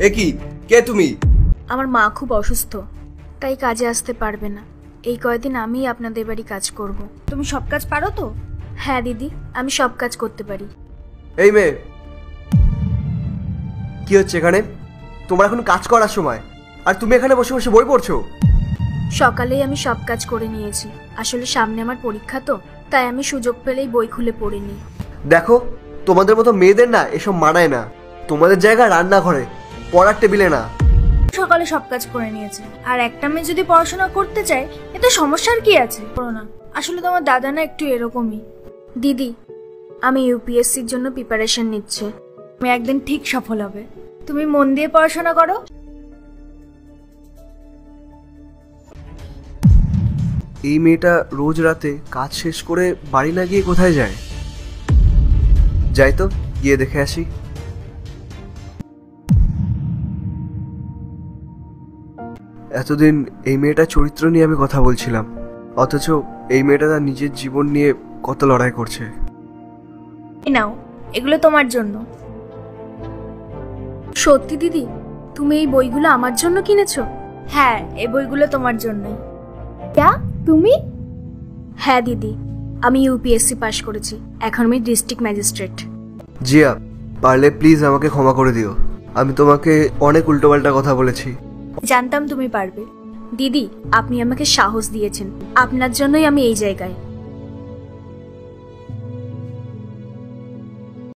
এ কি, কে তুমি? আমার মা খুব অসুস্থ, তাই কাজে আসতে পারবে না। এই কয়েকদিন আমি আপনাদের বাড়ি কাজ করব। তুমি সব কাজ পারো তো? হ্যাঁ দিদি, আমি সব কাজ করতে পারি। এই মেয়ে, কি হচ্ছে এখানে? তোমার এখন কাজ করার সময়, আর তুমি এখানে বসে বসে বই পড়ছো? সকালেই আমি সব কাজ করে নিয়েছি। আসলে সামনে আমার পরীক্ষা তো, তাই আমি সুযোগ পেলেই বই খুলে পড়ে নিই। দেখো, তোমাদের মতো মেয়েদের না এসব মানায় না। তোমাদের জায়গা রান্নাঘরে, পড়ার টেবিলে না। সকালে সব কাজ করে নিয়েছে, আর একটা মেয়ে যদি পড়াশোনা করতে চায় এতে সমস্যার কি আছে? করো না। আসলে তোমার দাদা না একটু এরকমই। দিদি, আমি ইউপিএসসির জন্য প্রিপারেশন নিচ্ছি। তুমি একদিন ঠিক সফল হবে। তুমি মন দিয়ে পড়াশোনা করো। এই মেয়েটা রোজ রাতে কাজ শেষ করে বাড়ি না গিয়ে কোথায় যায়? যাই তো, গিয়ে দেখে আসি। এতদিন এই মেয়েটার চরিত্র নিয়ে আমি কথা বলছিলাম, অথচ এই মেয়েটা তার নিজের জীবন নিয়ে কত লড়াই করছে। এই নাও, এগুলো তোমার জন্য। সত্যি দিদি, তুমি এই বইগুলো আমার জন্য কিনেছো? হ্যাঁ, এই বইগুলো তোমার জন্যই। ক্যা, তুমি? হ্যাঁ দিদি, আমি ইউপিএসসি পাশ করেছি। এখন আমি ডিস্ট্রিক্ট ম্যাজিস্ট্রেট। জিয়া, পারলে প্লিজ আমাকে ক্ষমা করে দিও। আমি তোমাকে অনেক উল্টোপাল্টা কথা বলেছি। জানতাম তুমি পারবে। দিদি, আপনি আমাকে সাহস দিয়েছেন। আপনার জন্যই আমি এই জায়গায়।